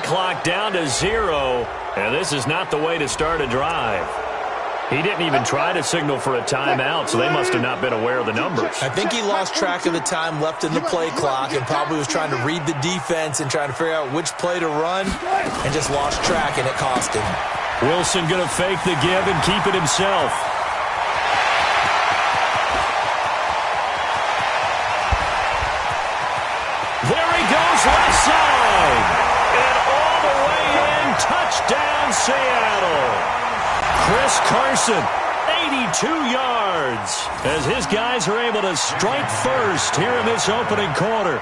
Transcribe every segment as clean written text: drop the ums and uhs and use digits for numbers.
clock down to 0, and this is not the way to start a drive. He didn't even try to signal for a timeout, so they must have not been aware of the numbers. I think he lost track of the time left in the play clock and probably was trying to read the defense and trying to figure out which play to run and just lost track, and it cost him. Wilson going to fake the give and keep it himself. There he goes, left side. And all the way in, touchdown Seattle. Chris Carson, 82 yards, as his guys are able to strike first here in this opening quarter.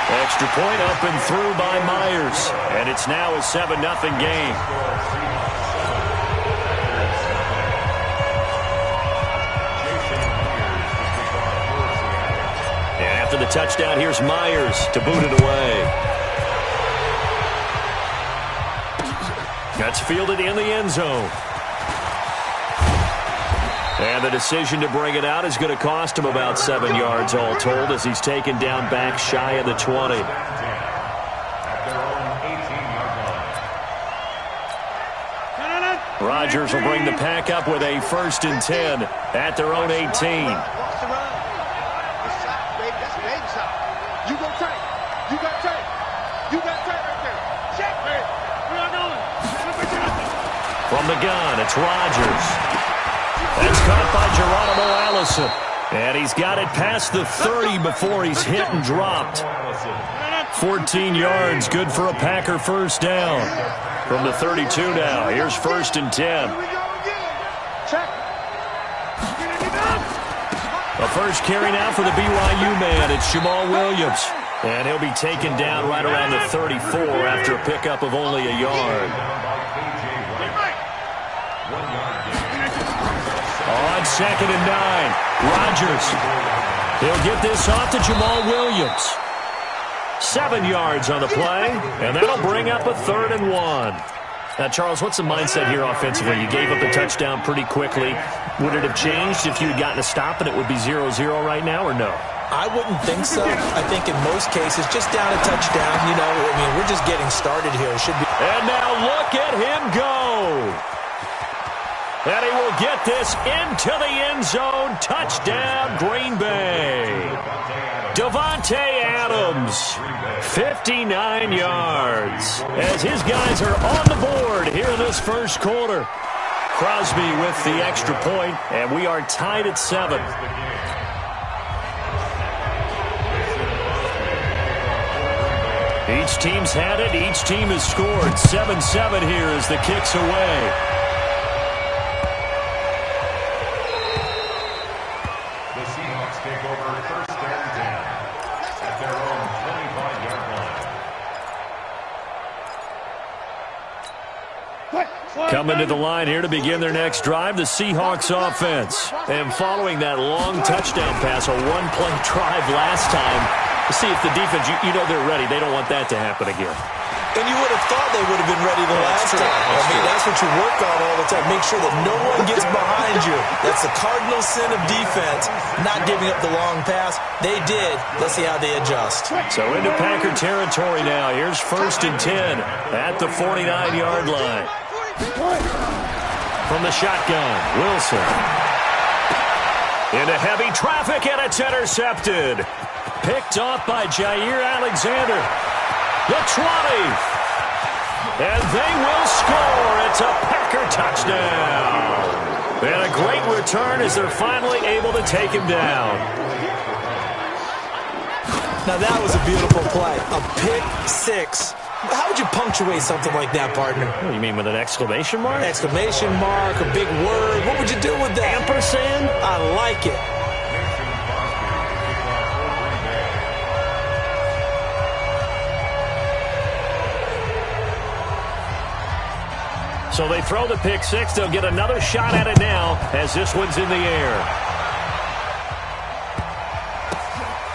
Extra point up and through by Myers, and it's now a 7-0 game. And after the touchdown, here's Myers to boot it away. That's fielded in the end zone. And the decision to bring it out is going to cost him about 7 yards all told as he's taken down back shy of the 20. Rodgers will bring the pack up with a 1st and 10 at their own 18. From the gun, it's Rodgers. That's caught by Geronimo Allison. And he's got it past the 30 before he's hit and dropped. 14 yards, good for a Packer first down. From the 32 now, here's 1st and 10. The first carry now for the BYU man, it's Jamal Williams. And he'll be taken down right around the 34 after a pickup of only a yard. On 2nd and 9, Rodgers. He'll get this off to Jamal Williams. 7 yards on the play, and that'll bring up a 3rd and 1. Now, Charles, what's the mindset here offensively? You gave up the touchdown pretty quickly. Would it have changed if you had gotten a stop and it would be 0-0 right now, or no? I wouldn't think so. I think in most cases, just down a touchdown, you know, I mean, we're just getting started here. It should be. And now look at him go. And he will get this into the end zone. Touchdown, Green Bay. Davante Adams, 59 yards. As his guys are on the board here in this first quarter. Crosby with the extra point, and we are tied at 7. Each team's had it. Each team has scored. 7-7 here as the kick's away. Coming to the line here to begin their next drive, the Seahawks offense. And following that long touchdown pass, a one-play drive last time, to see if the defense, you know they're ready. They don't want that to happen again. And you would have thought they would have been ready the last time. I mean, that's what you work on all the time. Make sure that no one gets behind you. That's the cardinal sin of defense, not giving up the long pass. They did. Let's see how they adjust. So into Packer territory now. Here's 1st and 10 at the 49-yard line. From the shotgun, Wilson. Into heavy traffic, and it's intercepted. Picked off by Jair Alexander. The 20. And they will score. It's a Packer touchdown. And a great return as they're finally able to take him down. Now that was a beautiful play. A pick six. How would you punctuate something like that, partner? What do you mean, with an exclamation mark? Exclamation mark, a big word. What would you do with that? Ampersand? I like it. So they throw the pick six. They'll get another shot at it now as this one's in the air.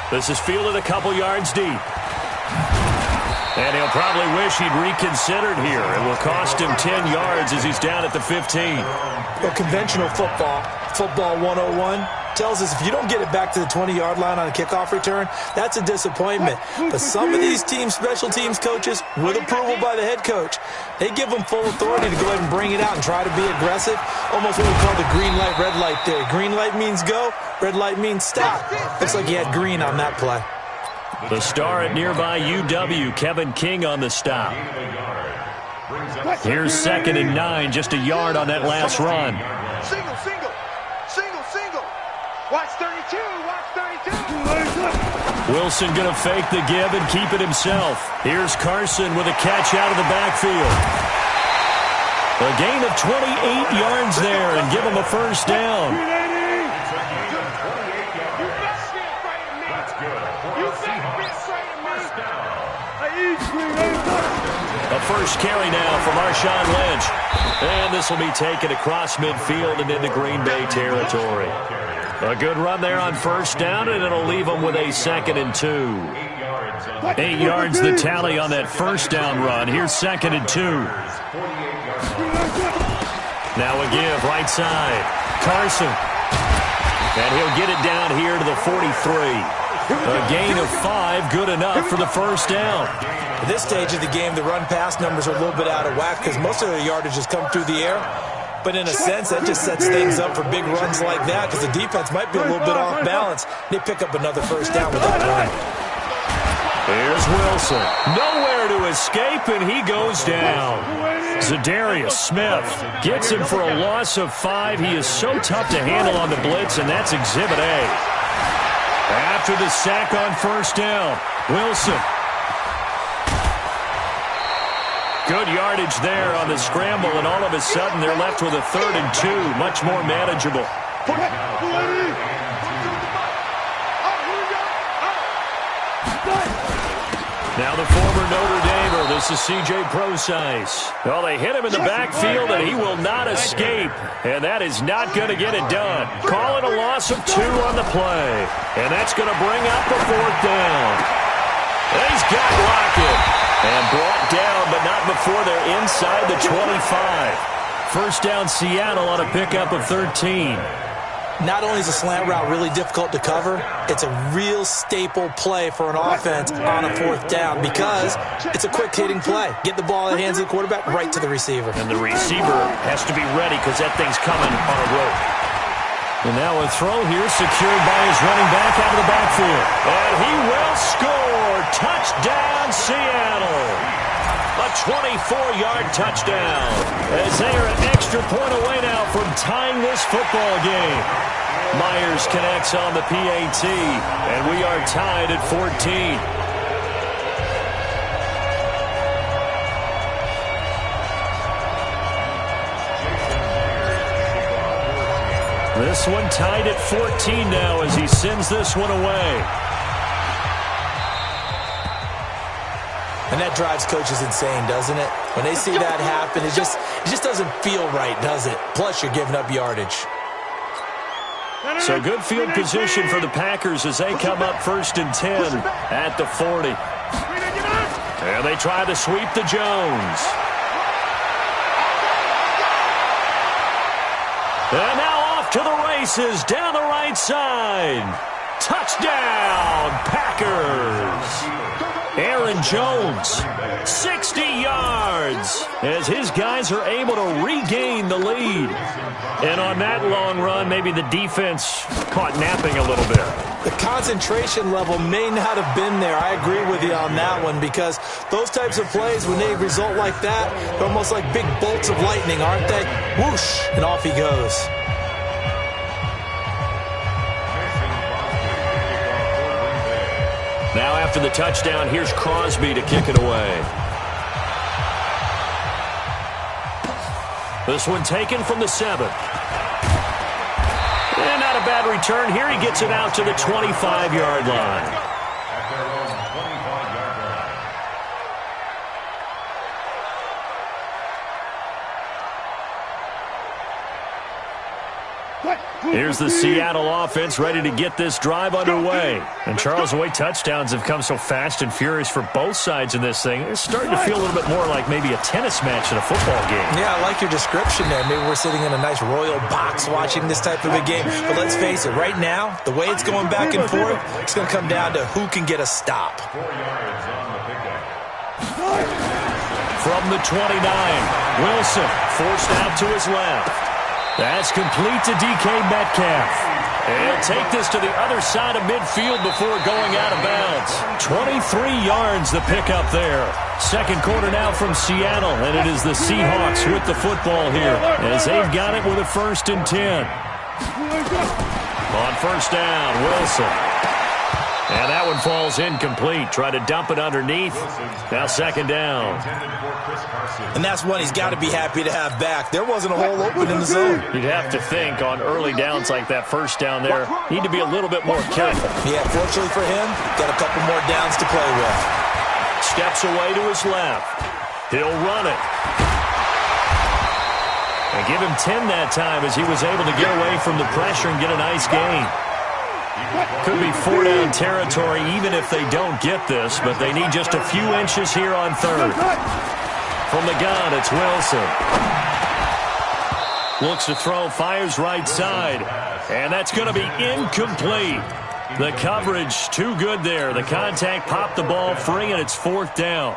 This is fielded a couple yards deep. And he'll probably wish he'd reconsidered here. It will cost him 10 yards as he's down at the 15. Well, conventional football 101, tells us if you don't get it back to the 20-yard line on a kickoff return, that's a disappointment. But some of these special teams coaches, with approval by the head coach, they give them full authority to go ahead and bring it out and try to be aggressive. Almost what we call the green light, red light theory. Green light means go, red light means stop. Looks like he had green on that play. The star at nearby UW, Kevin King on the stop. Here's 2nd and 9, just a yard on that last run. Single. Watch 32, watch 32. Wilson going to fake the give and keep it himself. Here's Carson with a catch out of the backfield. A gain of 28 yards there and give him a first down. A first carry now from Marshawn Lynch. And this will be taken across midfield and into Green Bay territory. A good run there on first down, and it'll leave them with a 2nd and 2. 8 yards the tally on that first down run. Here's 2nd and 2. Now a give, right side. Carson. And he'll get it down here to the 43. A gain of 5, good enough for the first down. At this stage of the game, the run-pass numbers are a little bit out of whack because most of their yardage has come through the air. But in a sense, that just sets things up for big runs like that because the defense might be a little bit off balance. They pick up another first down with that run. Here's Wilson. Nowhere to escape, and he goes down. Zadarius Smith gets him for a loss of 5. He is so tough to handle on the blitz, and that's Exhibit A. After the sack on first down, Wilson. Good yardage there on the scramble, and all of a sudden they're left with a 3rd and 2, much more manageable. Now the former Notre Damer, this is C.J. Prosise. Well, they hit him in the backfield, and he will not escape, and that is not going to get it done. Call it a loss of 2 on the play, and that's going to bring up the 4th down. And he's got Lockett. And brought down, but not before they're inside the 25. First down, Seattle on a pickup of 13. Not only is a slant route really difficult to cover, it's a real staple play for an offense on a 4th down because it's a quick-hitting play. Get the ball in the hands of the quarterback right to the receiver. And the receiver has to be ready because that thing's coming on a rope. And now a throw here secured by his running back out of the backfield. And he will score. Touchdown, Seattle. A 24-yard touchdown. As they are an extra point away now from tying this football game. Myers connects on the PAT. And we are tied at 14. This one tied at 14 now as he sends this one away. And that drives coaches insane, doesn't it? When they see that happen, it just doesn't feel right, does it? Plus, you're giving up yardage. So good field position for the Packers as they come up 1st and 10 at the 40. And they try to sweep to Jones. And now off to the races down the right side. Touchdown, Packers. Aaron Jones, 60 yards, as his guys are able to regain the lead. And on that long run, maybe the defense caught napping a little bit. The concentration level may not have been there. I agree with you on that one because those types of plays, when they result like that, they're almost like big bolts of lightning, aren't they? Whoosh, and off he goes. Now after the touchdown, here's Crosby to kick it away. This one taken from the 7. And not a bad return here. He gets it out to the 25-yard line. Here's the Seattle offense ready to get this drive underway. And Charles, the way touchdowns have come so fast and furious for both sides in this thing, it's starting to feel a little bit more like maybe a tennis match in a football game. Yeah, I like your description there. Maybe we're sitting in a nice royal box watching this type of a game. But let's face it, right now, the way it's going back and forth, it's going to come down to who can get a stop. From the 29, Wilson forced out to his left. That's complete to DK Metcalf. And he'll take this to the other side of midfield before going out of bounds. 23 yards the pickup there. Second quarter now from Seattle, and it is the Seahawks with the football here as they've got it with a 1st and 10. On first down, Wilson. And that one falls incomplete. Try to dump it underneath. Now second down. And that's one he's got to be happy to have back. There wasn't a hole open in the zone. You'd have to think on early downs like that first down there, need to be a little bit more careful. Yeah, fortunately for him, got a couple more downs to play with. Steps away to his left. He'll run it. And give him 10 that time as he was able to get away from the pressure and get a nice gain. Could be 4-down territory even if they don't get this, but they need just a few inches here on third. From the gun, it's Wilson. Looks to throw, fires right side. And that's going to be incomplete. The coverage too good there. The contact popped the ball free, and it's 4th down.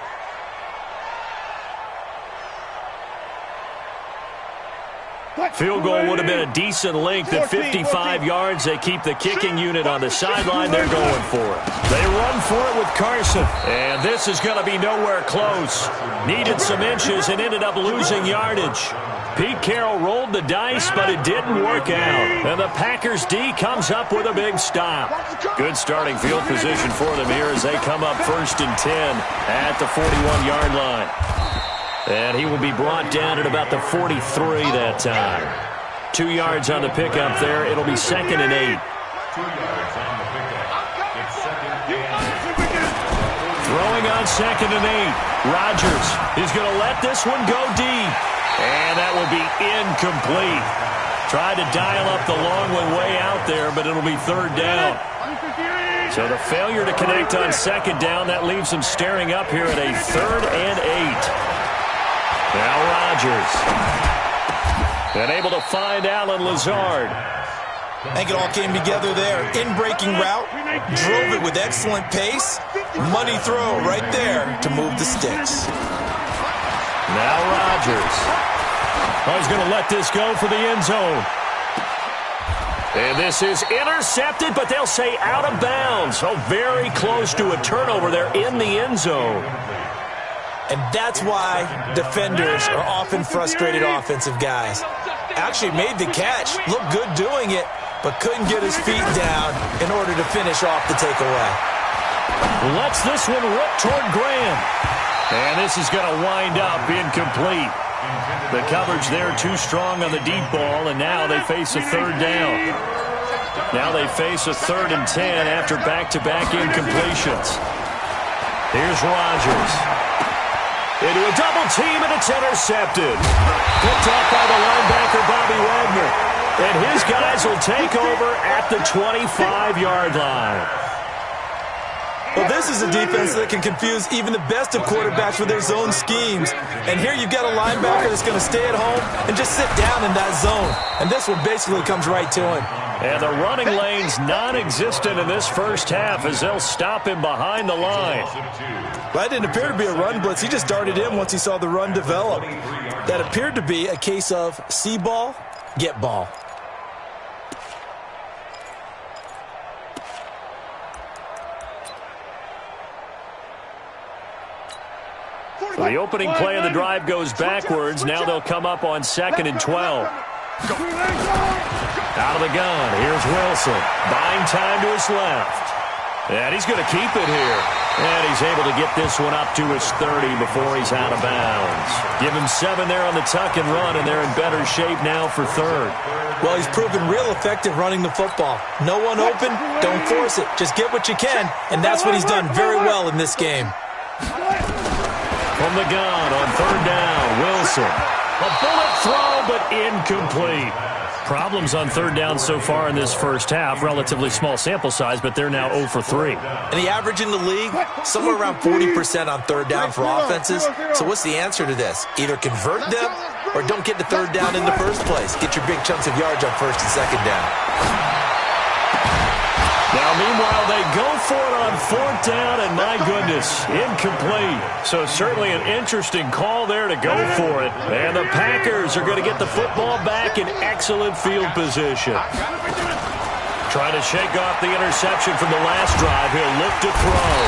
Field goal would have been a decent length at 55 yards. They keep the kicking unit on the sideline. They're going for it. They run for it with Carson. And this is going to be nowhere close. Needed some inches and ended up losing yardage. Pete Carroll rolled the dice, but it didn't work out. And the Packers D comes up with a big stop. Good starting field position for them here as they come up 1st and 10 at the 41-yard line. And he will be brought down at about the 43 that time. 2 yards on the pickup there. It'll be 2nd and 8. Throwing on 2nd and 8. Rodgers is going to let this one go deep. And that will be incomplete. Tried to dial up the long one way out there, but it'll be 3rd down. So the failure to connect on 2nd down, that leaves them staring up here at a 3rd and 8. Now Rodgers. And able to find Allen Lazard. I think it all came together there. In-breaking route. Drove it with excellent pace. Money throw right there to move the sticks. Now Rodgers. He's going to let this go for the end zone. And this is intercepted, but they'll say out of bounds. So very close to a turnover there in the end zone. And that's why defenders are often frustrated offensive guys. Actually made the catch, looked good doing it, but couldn't get his feet down in order to finish off the takeaway. Lets this one rip toward Graham. And this is going to wind up incomplete. The coverage there too strong on the deep ball, and now they face a 3rd down. Now they face a 3rd and 10 after back-to-back incompletions. Here's Rodgers. Into a double team, and it's intercepted. Picked off by the linebacker, Bobby Wagner. And his guys will take over at the 25-yard line. Well, this is a defense that can confuse even the best of quarterbacks with their zone schemes. And here you've got a linebacker that's going to stay at home and just sit down in that zone. And this one basically comes right to him. And the running lane's non-existent in this first half as they'll stop him behind the line. Well, that didn't appear to be a run blitz. He just darted in once he saw the run develop. That appeared to be a case of see ball, get ball. So the opening play of the drive goes backwards. Now they'll come up on 2nd and 12. Out of the gun, here's Wilson. Buying time to his left. And he's going to keep it here. And he's able to get this one up to his 30 before he's out of bounds. Give him 7 there on the tuck and run, and they're in better shape now for 3rd. Well, he's proven real effective running the football. No one open, don't force it. Just get what you can, and that's what he's done very well in this game. From the gun on 3rd down, Wilson. A bullet throw, but incomplete. problems on third down so far in this first half. Relatively small sample size, but they're now 0 for 3. And the average in the league, somewhere around 40% on third down for offenses. So what's the answer to this? Either convert them or don't get to third down in the first place. Get your big chunks of yards on first and second down. Now, meanwhile, they go for it on fourth down, and my goodness, incomplete. So certainly an interesting call there to go for it. And the Packers are going to get the football back in excellent field position. Trying to shake off the interception from the last drive. He'll look to throw.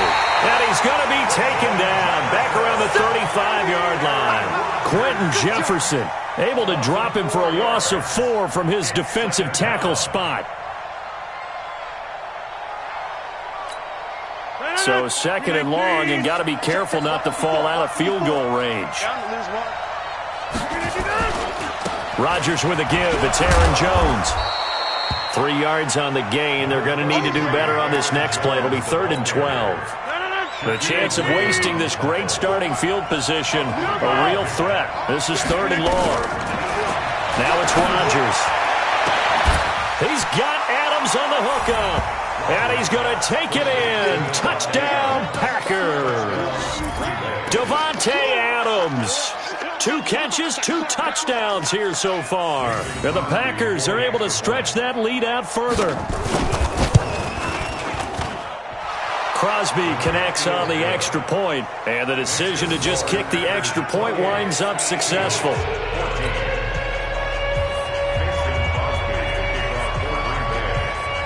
And he's going to be taken down back around the 35-yard line. Quentin Jefferson able to drop him for a loss of 4 from his defensive tackle spot. So second and long, and got to be careful not to fall out of field goal range. Rodgers with a give. It's Aaron Jones. 3 yards on the gain. They're going to need to do better on this next play. It'll be 3rd and 12. The chance of wasting this great starting field position, a real threat. This is 3rd and long. Now it's Rodgers. He's got Adams on the hookup. And he's going to take it in. Touchdown, Packers. Davante Adams. 2 catches, 2 touchdowns here so far. And the Packers are able to stretch that lead out further. Crosby connects on the extra point, and the decision to just kick the extra point winds up successful.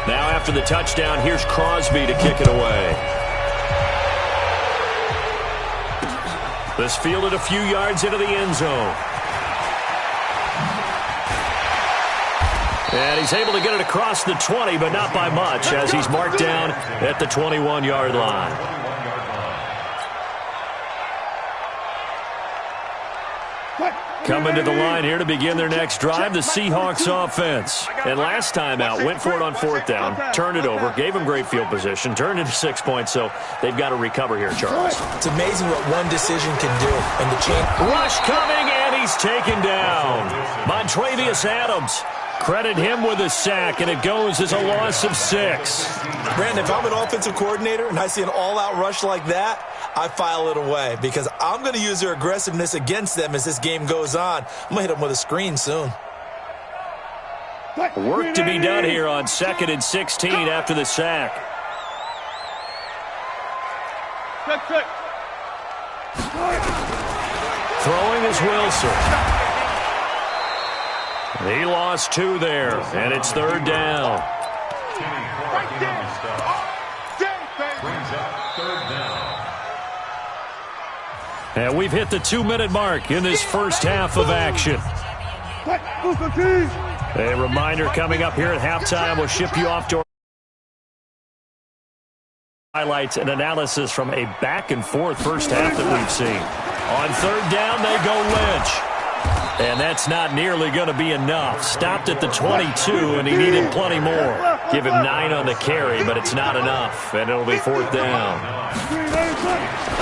Now after the touchdown, here's Crosby to kick it away. This fielded a few yards into the end zone. And he's able to get it across the 20, but not by much, as he's marked down at the 21-yard line. Coming to the line here to begin their next drive, the Seahawks offense. And last time out, went for it on fourth down, turned it over, gave them great field position, turned into 6 points, so they've got to recover here, Charles. It's amazing what one decision can do. And the change. Rush coming, and he's taken down. Montravius Adams. Credit him with a sack, and it goes as a loss of 6. Brandon, if I'm an offensive coordinator and I see an all-out rush like that, I file it away because I'm going to use their aggressiveness against them as this game goes on. I'm going to hit them with a screen soon. Work to be done here on 2nd and 16 after the sack. Throwing is Wilson. He lost 2 there, and it's 3rd down. And we've hit the 2-minute mark in this first half of action. A reminder coming up here at halftime. We'll ship you off to our highlights and analysis from a back-and-forth first half that we've seen. On 3rd down, they go Lynch. And that's not nearly going to be enough. Stopped at the 22, and he needed plenty more. Give him 9 on the carry, but it's not enough, and it'll be 4th down.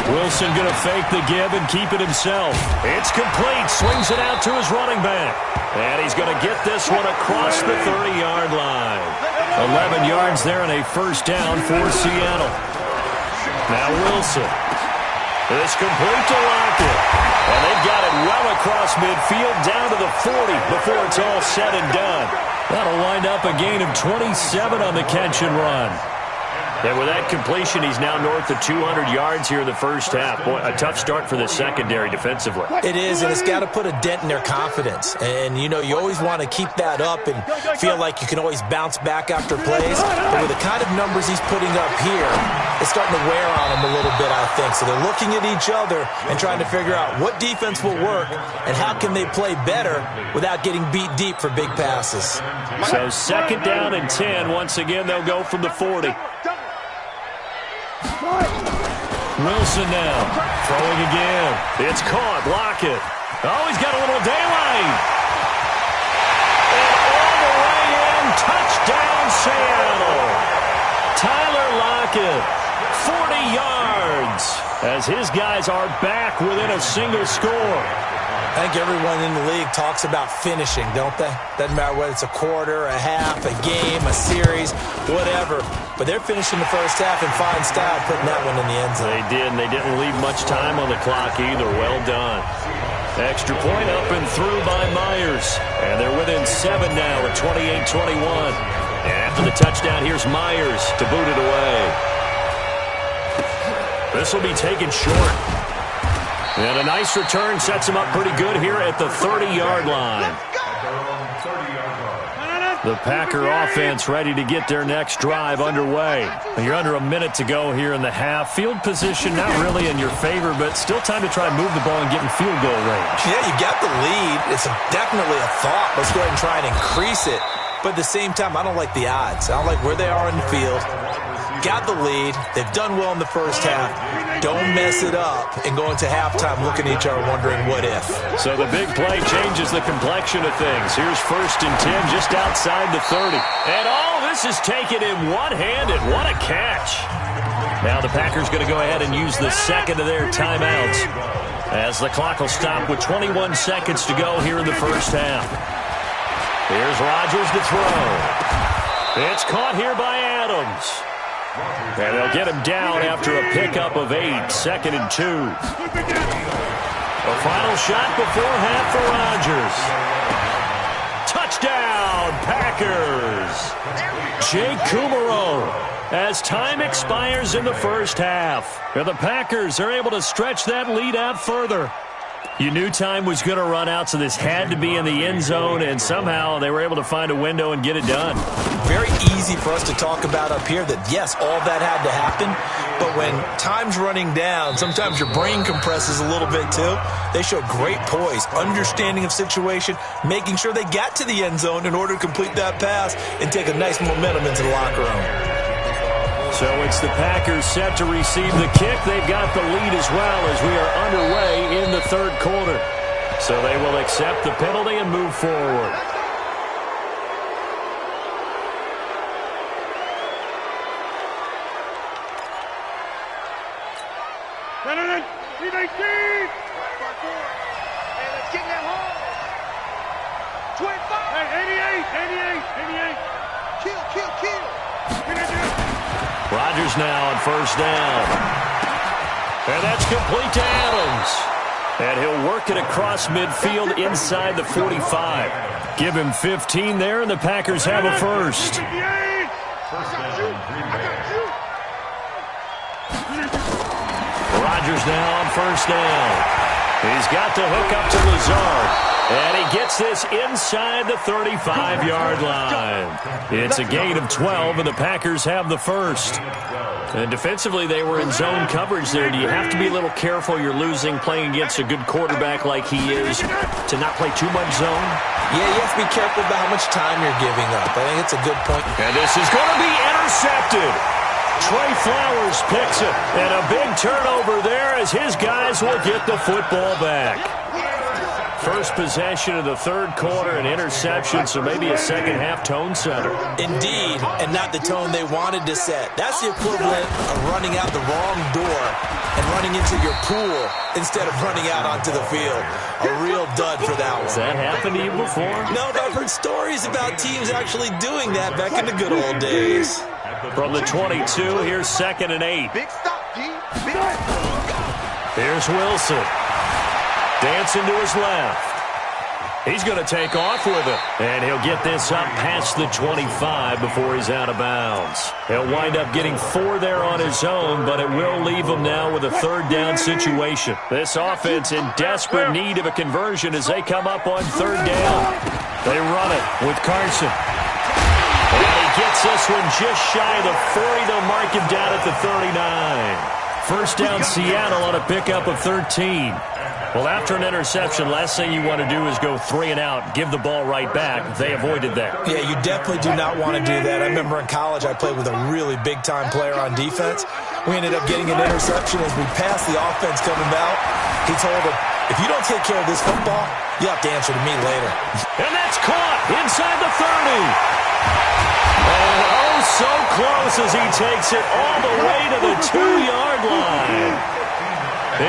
Wilson going to fake the give and keep it himself. It's complete. Swings it out to his running back. And he's going to get this one across the 30-yard line. 11 yards there and a first down for Seattle. Now Wilson. It's complete to Lockett. And they've got it well across midfield down to the 40 before it's all said and done. That'll wind up a gain of 27 on the catch and run. And with that completion, he's now north of 200 yards here in the first half. Boy, a tough start for the secondary defensively. It is, and it's got to put a dent in their confidence. And, you know, you always want to keep that up and feel like you can always bounce back after plays. But with the kind of numbers he's putting up here, it's starting to wear on them a little bit, I think. So they're looking at each other and trying to figure out what defense will work and how can they play better without getting beat deep for big passes. So 2nd down and 10. Once again, they'll go from the 40. Wilson now, throwing again. It's caught, Lockett. Oh, he's got a little daylight. And all the way in, touchdown Seattle. Tyler Lockett, 40 yards, as his guys are back within a single score. I think everyone in the league talks about finishing, don't they? Doesn't matter whether it's a quarter, a half, a game, a series, whatever. But they're finishing the first half in fine style, putting that one in the end zone. They did, and they didn't leave much time on the clock either. Well done. Extra point up and through by Myers. And they're within 7 now at 28-21. And after the touchdown, here's Myers to boot it away. This will be taken short. And a nice return sets him up pretty good here at the 30-yard line. The Packer offense ready to get their next drive underway. You're under a minute to go here in the half. Field position not really in your favor, but still time to try and move the ball and get in field goal range. Yeah, you got the lead. It's definitely a thought. Let's go ahead and try and increase it. But at the same time, I don't like the odds. I don't like where they are in the field. Got the lead. They've done well in the first half. Don't mess it up and go into halftime looking at each other wondering what if. So the big play changes the complexion of things. Here's 1st and 10 just outside the 30. And all this is taken in one-handed. What a catch. Now the Packers going to go ahead and use the second of their timeouts as the clock will stop with 21 seconds to go here in the first half. Here's Rodgers to throw. It's caught here by Adams. And they'll get him down after a pickup of 8, 2nd and 2. A final shot before half for Rodgers. Touchdown, Packers. Jake Kumaro as time expires in the first half. And the Packers are able to stretch that lead out further. You knew time was going to run out, so this had to be in the end zone, and somehow they were able to find a window and get it done. Very easy for us to talk about up here that, yes, all that had to happen, but when time's running down, sometimes your brain compresses a little bit too. They show great poise, understanding of situation, making sure they got to the end zone in order to complete that pass and take a nice momentum into the locker room. So it's the Packers set to receive the kick. They've got the lead as well as we are underway in the third quarter. So they will accept the penalty and move forward. Rodgers now on 1st down. And that's complete to Adams. And he'll work it across midfield inside the 45. Give him 15 there, and the Packers have a first. Rodgers now on 1st down. He's got the hook up to Lazard. And he gets this inside the 35-yard line. It's a gain of 12, and the Packers have the first. And defensively, they were in zone coverage there. Do you have to be a little careful? You're losing playing against a good quarterback like he is to not play too much zone? Yeah, you have to be careful about how much time you're giving up. I think it's a good point. And this is going to be intercepted. Trey Flowers picks it. And a big turnover there as his guys will get the football back. First possession of the third quarter, an interception, so maybe a second-half tone setter. Indeed, and not the tone they wanted to set. That's the equivalent of running out the wrong door and running into your pool instead of running out onto the field. A real dud for that one. Has that happened to you before? No, but I've heard stories about teams actually doing that back in the good old days. From the 22, here's 2nd and 8. Big stop, G. Big stop. Here's Wilson. Dancing to his left. He's going to take off with it. And he'll get this up past the 25 before he's out of bounds. He'll wind up getting 4 there on his own, but it will leave him now with a 3rd down situation. This offense in desperate need of a conversion as they come up on 3rd down. They run it with Carson. And he gets this one just shy of the 40. They'll mark him down at the 39. 1st down Seattle on a pickup of 13. Well, after an interception, last thing you want to do is go 3 and out, give the ball right back. They avoided that. Yeah, you definitely do not want to do that. I remember in college I played with a really big-time player on defense. We ended up getting an interception as we passed the offense coming out. He told him, if you don't take care of this football, you have to answer to me later. And that's caught inside the 30. And oh, so close as he takes it all the way to the 2-yard line.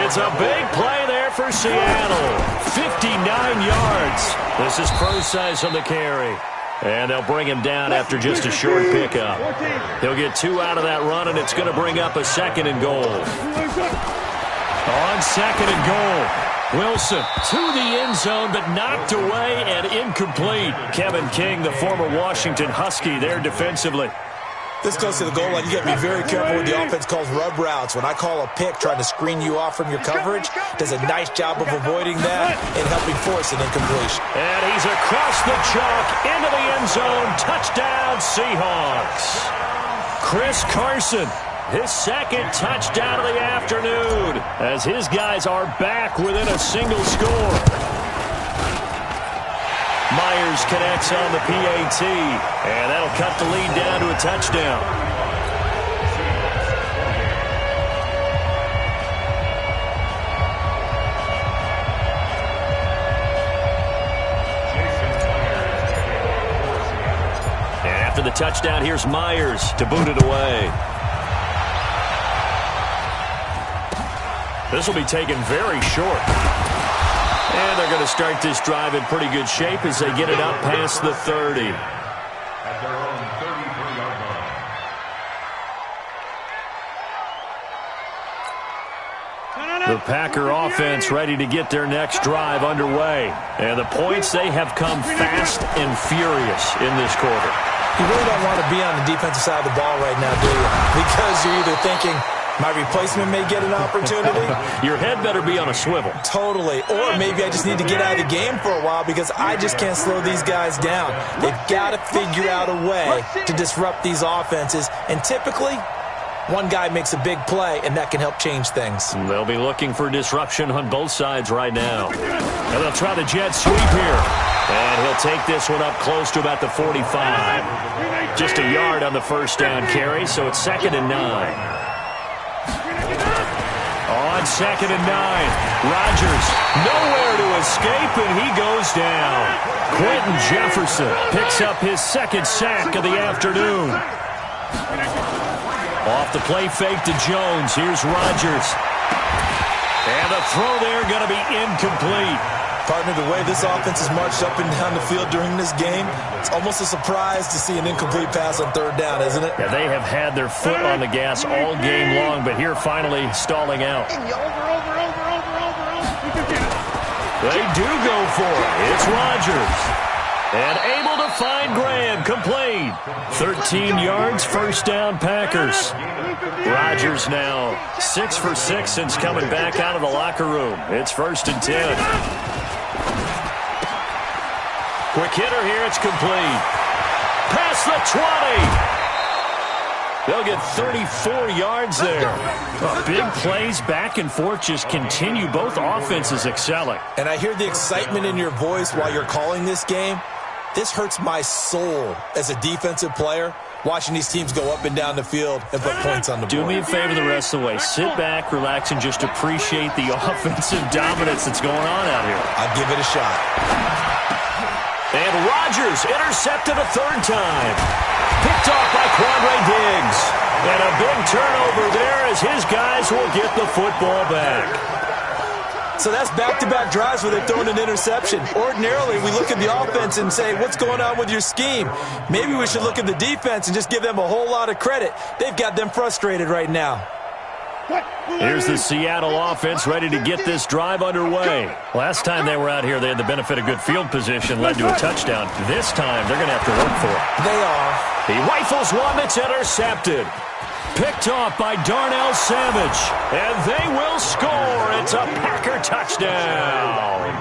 It's a big play there for Seattle. 59 yards. This is Procise on the carry. And they'll bring him down after just a short pickup. He'll get 2 out of that run, and it's going to bring up a 2nd and goal. On 2nd and goal. Wilson to the end zone, but knocked away and incomplete. Kevin King, the former Washington Husky, there defensively. This close to the goal line, you got to be very careful with the offense calls rub routes. When I call a pick trying to screen you off from your coverage, does a nice job of avoiding that and helping force an incompletion. And he's across the chalk into the end zone. Touchdown, Seahawks. Chris Carson, his 2nd touchdown of the afternoon, as his guys are back within a single score. Myers connects on the PAT, and that'll cut the lead down to a touchdown. And after the touchdown, here's Myers to boot it away. This will be taken very short. And they're going to start this drive in pretty good shape as they get it up past the 30. At their own 33-yard line. The Packer offense ready to get their next drive underway. And the points, they have come fast and furious in this quarter. You really don't want to be on the defensive side of the ball right now, do you? Because you're either thinking, my replacement may get an opportunity. Your head better be on a swivel. Totally. Or maybe I just need to get out of the game for a while because I just can't slow these guys down. They've got to figure out a way to disrupt these offenses. And typically, one guy makes a big play, and that can help change things. They'll be looking for disruption on both sides right now. And they'll try the jet sweep here. And he'll take this one up close to about the 45. Just a yard on the first down carry, so it's 2nd and 9. On 2nd and 9, Rodgers nowhere to escape, and he goes down. Quentin Jefferson picks up his 2nd sack of the afternoon. Off the play fake to Jones. Here's Rodgers. And the throw there going to be incomplete. Partner, the way this offense has marched up and down the field during this game, it's almost a surprise to see an incomplete pass on 3rd down, isn't it? Yeah, they have had their foot on the gas all game long, but here finally stalling out. They do go for it. It's Rodgers. And able to find Graham, complete. 13 yards, first down, Packers. Rodgers now 6 for 6 since coming back out of the locker room. It's 1st and 10. Quick hitter here, it's complete. Past the 20. They'll get 34 yards there. Big plays back and forth just continue. Both offenses excelling. And I hear the excitement in your voice while you're calling this game. This hurts my soul as a defensive player, watching these teams go up and down the field and put points on the board. Do me a favor the rest of the way. Sit back, relax, and just appreciate the offensive dominance that's going on out here. I'll give it a shot. And Rodgers intercepted a 3rd time. Picked off by Quandre Diggs. And a big turnover there as his guys will get the football back. So that's back-to-back drives where they've thrown an interception. Ordinarily, we look at the offense and say, what's going on with your scheme? Maybe we should look at the defense and just give them a whole lot of credit. They've got them frustrated right now. Here's the Seattle offense ready to get this drive underway. Last time they were out here, they had the benefit of good field position, led to a touchdown. This time, they're going to have to work for it. They are. He rifles one that's intercepted. Picked off by Darnell Savage. And they will score. It's a Packer touchdown.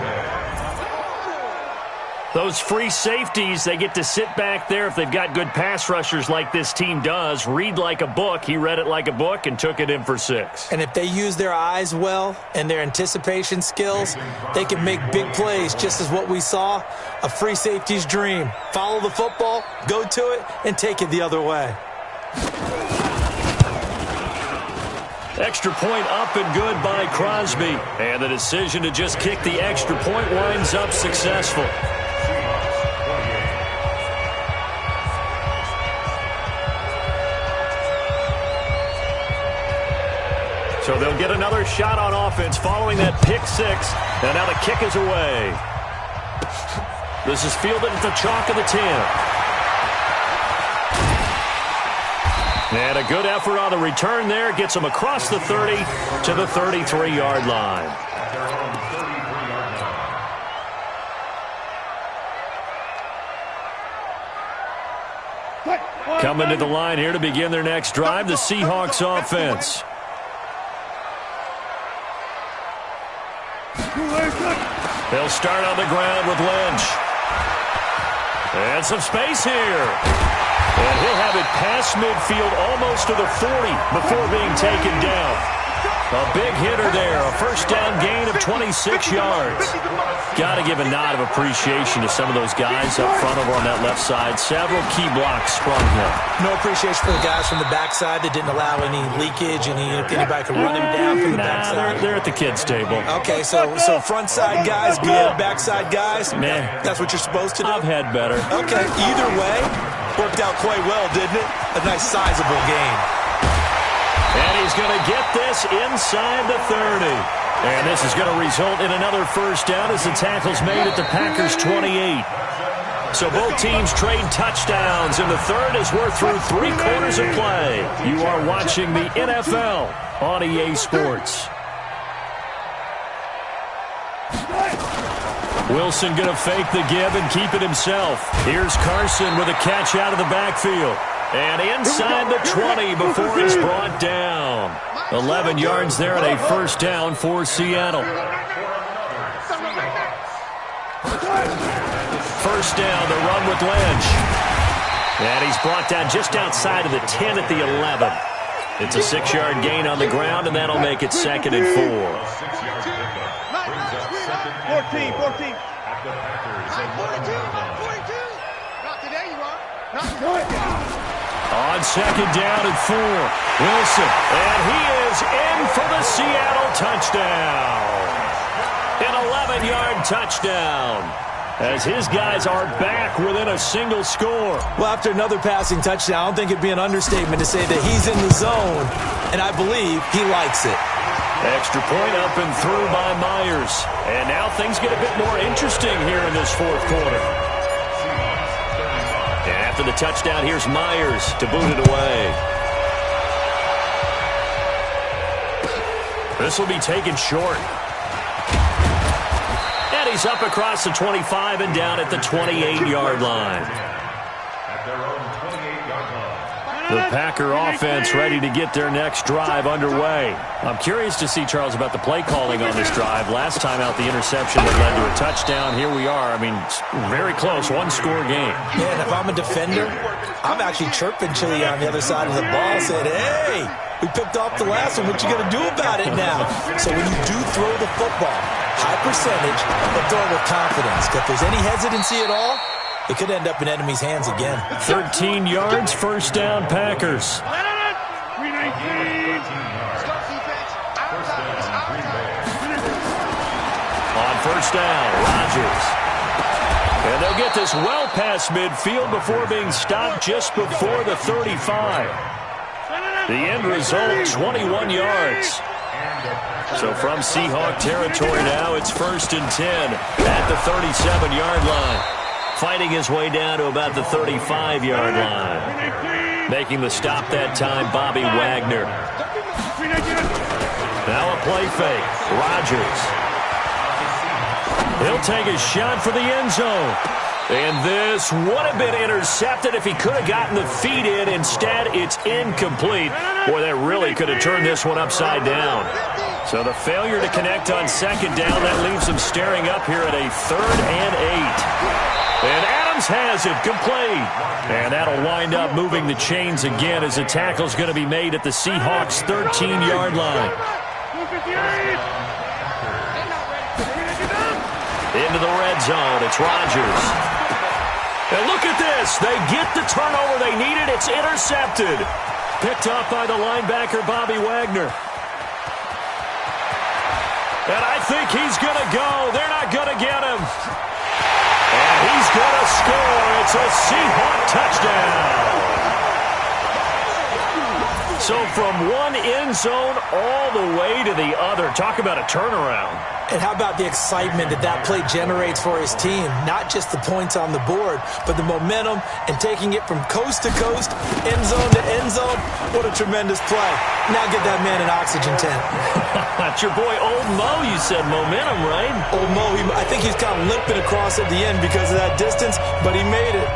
Those free safeties, they get to sit back there if they've got good pass rushers like this team does. Read like a book. He read it like a book and took it in for 6. And if they use their eyes well and their anticipation skills, they can make big plays, just as what we saw, a free safety's dream. Follow the football, go to it, and take it the other way. Extra point up and good by Crosby. And the decision to just kick the extra point winds up successful. So So they'll get another shot on offense following that pick six. And now the kick is away. This is fielded at the chalk of the 10. And a good effort on the return there. Gets them across the 30 to the 33-yard line. Coming to the line here to begin their next drive, the Seahawks offense. They'll start on the ground with Lynch. And some space here. And he'll have it past midfield almost to the 40 before being taken down. A big hitter there, a first down gain of 26 yards. Got to give a nod of appreciation to some of those guys up front over on that left side. Several key blocks sprung here. No appreciation for the guys from the backside that didn't allow any leakage, anybody could run him down from the backside. They're at the kids' table. Okay, so front side guys good, backside guys, man, that's what you're supposed to do? I've had better. Okay, either way, worked out quite well, didn't it? A nice sizable gain. And he's going to get this inside the 30. And this is going to result in another first down as the tackle's made at the Packers' 28. So both teams trade touchdowns, and the third as we're through 3 quarters of play. You are watching the NFL on EA Sports. Wilson going to fake the give and keep it himself. Here's Carson with a catch out of the backfield. And inside the 20 before he's brought down. 11 yards there and a first down for Seattle. First down, the run with Lynch. And he's brought down just outside of the 10 at the 11. It's a 6-yard gain on the ground, and that'll make it 2nd and 4. 14. Not today, you are. Not today. On second down and 4, Wilson, and he is in for the Seattle touchdown. An 11-yard touchdown as his guys are back within a single score. Well, after another passing touchdown, I don't think it'd be an understatement to say that he's in the zone, and I believe he likes it. Extra point up and through by Myers. And now things get a bit more interesting here in this fourth quarter. After the touchdown, here's Myers to boot it away. This will be taken short. And he's up across the 25 and down at the 28-yard line. The Packer offense ready to get their next drive underway. I'm curious to see, Charles, about the play calling on this drive. Last time out, the interception that led to a touchdown. Here we are. I mean, very close, one-score game. Yeah, and if I'm a defender, I'm actually chirping Chili on the other side of the ball, saying, hey, we picked off the last one. What you going to do about it now? So when you do throw the football, high percentage, but throw it with confidence. If there's any hesitancy at all, it could end up in enemy's hands again. 13 yards, first down, Packers. On first down, Rodgers. And they'll get this well past midfield before being stopped just before the 35. The end result, 21 yards. So from Seahawk territory now, it's 1st and 10 at the 37-yard line. Fighting his way down to about the 35-yard line. Making the stop that time, Bobby Wagner. Now a play fake. Rodgers. He'll take a shot for the end zone. And this would have been intercepted if he could have gotten the feet in. Instead, it's incomplete. Boy, that really could have turned this one upside down. So the failure to connect on second down, that leaves him staring up here at a 3rd and 8. And Adams has it complete. And that'll wind up moving the chains again as the tackle's going to be made at the Seahawks' 13-yard line. Into the red zone, it's Rodgers. And look at this. They get the turnover they needed. It's intercepted. Picked up by the linebacker, Bobby Wagner. And I think he's going to go. They're not going to get him. And he's going to score. It's a Seahawk touchdown. So from one end zone all the way to the other. Talk about a turnaround. And how about the excitement that that play generates for his team? Not just the points on the board, but the momentum and taking it from coast to coast, end zone to end zone. What a tremendous play. Now get that man an oxygen tent. That's your boy Old Mo, you said. Momentum, right? Old Mo, I think he's kind of limping across at the end because of that distance, but he made it.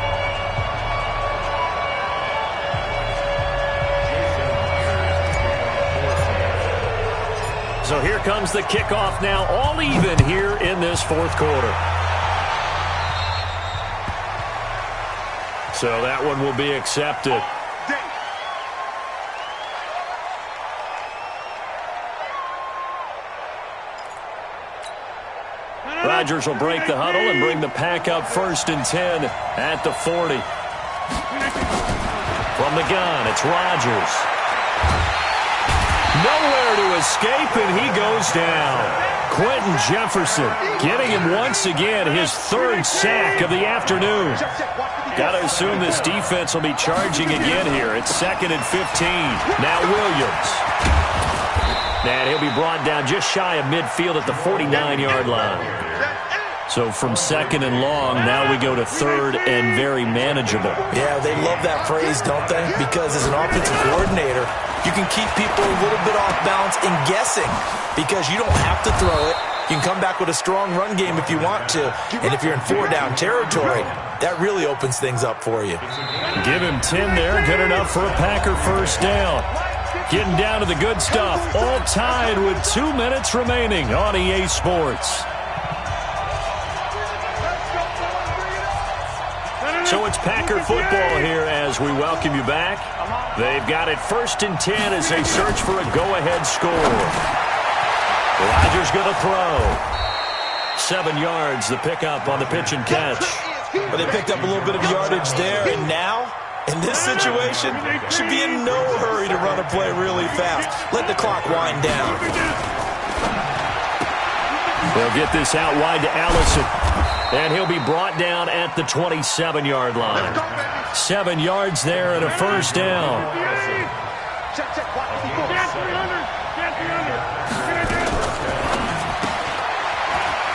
So here comes the kickoff now, all even here in this fourth quarter. So that one will be accepted. Rodgers will break the huddle and bring the pack up 1st and 10 at the 40. From the gun, it's Rodgers. Nowhere to escape, and he goes down. Quentin Jefferson getting him once again his 3rd sack of the afternoon. Got to assume this defense will be charging again here. It's 2nd and 15. Now Williams. And he'll be brought down just shy of midfield at the 49-yard line. So from 2nd and long, now we go to 3rd and very manageable. Yeah, they love that phrase, don't they? Because as an offensive coordinator, you can keep people a little bit off balance and guessing because you don't have to throw it. You can come back with a strong run game if you want to. And if you're in 4-down territory, that really opens things up for you. Give him 10 there. Good enough for a Packer 1st down. Getting down to the good stuff. All tied with 2 minutes remaining on EA Sports. So it's Packer football here as we welcome you back. They've got it 1st and 10 as they search for a go-ahead score. Rodgers going to throw. 7 yards, the pickup on the pitch and catch. But they picked up a little bit of yardage there, and now, in this situation, should be in no hurry to run a play really fast. Let the clock wind down. They'll get this out wide to Allison. And he'll be brought down at the 27-yard line. 7 yards there and a 1st down.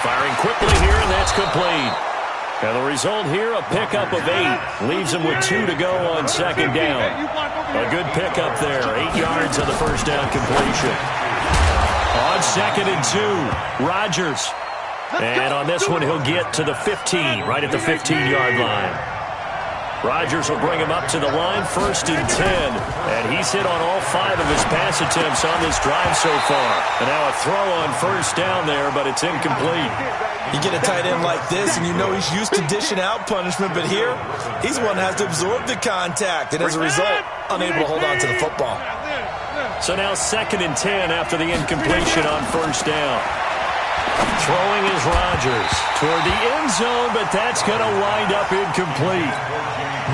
Firing quickly here, and that's complete. And the result here, a pickup of 8. Leaves him with 2 to go on 2nd down. A good pickup there. 8 yards on the 1st down completion. On 2nd and 2, Rodgers. And on this one, he'll get to the 15, right at the 15-yard line. Rodgers will bring him up to the line, 1st and 10. And he's hit on all 5 of his pass attempts on this drive so far. And now a throw on 1st down there, but it's incomplete. You get a tight end like this, and you know he's used to dishing out punishment. But here, he's one that has to absorb the contact. And as a result, unable to hold on to the football. So now 2nd and 10 after the incompletion on 1st down. Throwing is Rodgers toward the end zone, but that's going to wind up incomplete.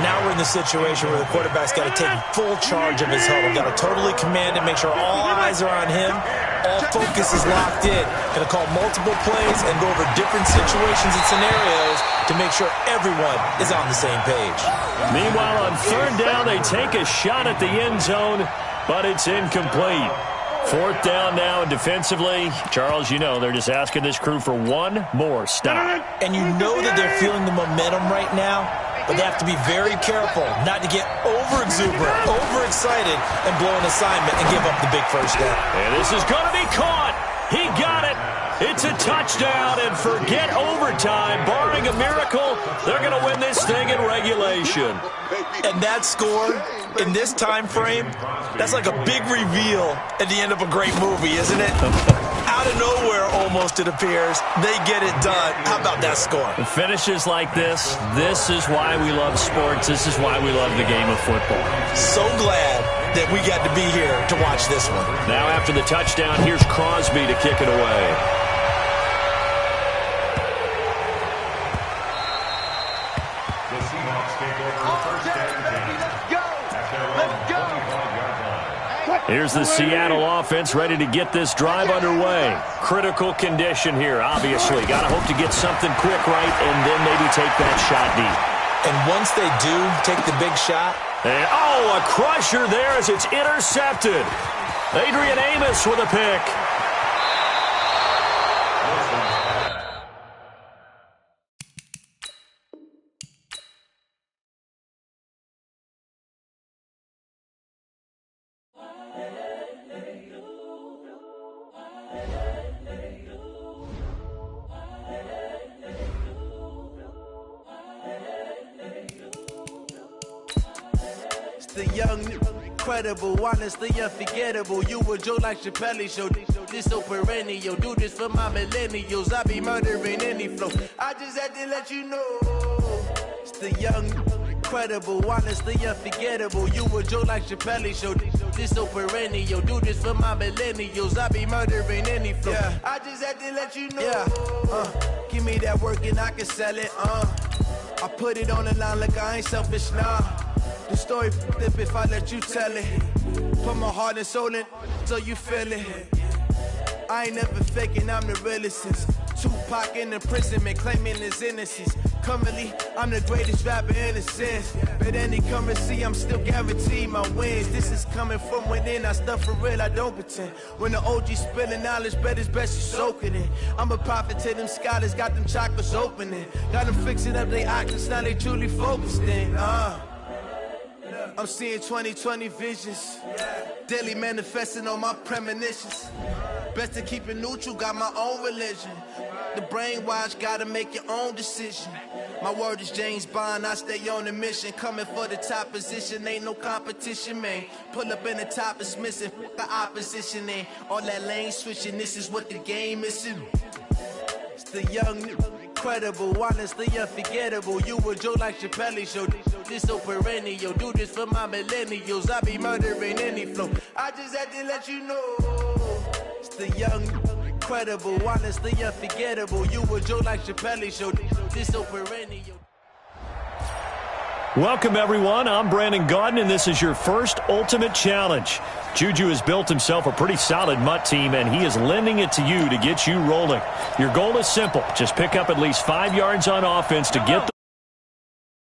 Now we're in the situation where the quarterback's got to take full charge of his huddle. Got to totally command it, make sure all eyes are on him. All focus is locked in. Going to call multiple plays and go over different situations and scenarios to make sure everyone is on the same page. Meanwhile, on 3rd down, they take a shot at the end zone, but it's incomplete. 4th down now, and defensively, Charles, you know, they're just asking this crew for one more stop. And you know that they're feeling the momentum right now, but they have to be very careful not to get over-exuberant, overexcited, and blow an assignment and give up the big 1st down. And this is going to be caught. He got it. It's a touchdown, and forget overtime. Barring a miracle, they're going to win this thing in regulation. And that score in this time frame, that's like a big reveal at the end of a great movie, isn't it? Out of nowhere, almost, it appears. They get it done. How about that score? Finishes like this is why we love sports. This is why we love the game of football. So glad that we got to be here to watch this one. Now after the touchdown, here's Crosby to kick it away. Here's the Seattle offense ready to get this drive underway. Critical condition here, obviously. Got to hope to get something quick right and then maybe take that shot deep. And once they do take the big shot, And, oh, a crusher there as it's intercepted. Adrian Amos with a pick. The young, incredible, honestly unforgettable. You a joke like Chappelle Show. This so perennial. Do this for my millennials. I be murdering any flow. I just had to let you know. It's the young, incredible, honestly unforgettable. You a joke like Chappelle Show. This so perennial. Do this for my millennials. I be murdering any flow. Yeah. I just had to let you know. Yeah. Give me that work and I can sell it. I put it on the line like I ain't selfish, nah. The story flip if I let you tell it. Put my heart and soul in so you feel it. I ain't never faking, I'm the realest since Tupac in imprisonment, claiming his innocence. Currently, I'm the greatest rapper in a sense. But any currency, I'm still guaranteed my wins. This is coming from within, I stuff for real, I don't pretend. When the OG spilling knowledge, bet it's best you soak it in. I'm a prophet to them scholars, got them chakras opening. Got them fixing up their octaves, now they truly focused in. I'm seeing 2020 visions, daily manifesting on my premonitions. Best to keep it neutral, got my own religion. The brainwash, gotta make your own decision. My word is James Bond, I stay on a mission. Coming for the top position, ain't no competition, man. Pull up in the top, it's missing, the opposition, and all that lane switching, this is what the game is. It's the young, incredible, honestly unforgettable. You a joke like Chappelle Show. This so perennial. Do this for my millennials. I be murdering any flow. I just had to let you know. It's the young, incredible, honestly unforgettable. You a joke like Chappelle Show. This so perennial. Welcome, everyone. I'm Brandon Gaudin, and this is your first Ultimate Challenge. Juju has built himself a pretty solid MUT team, and he is lending it to you to get you rolling. Your goal is simple. Just pick up at least 5 yards on offense to get the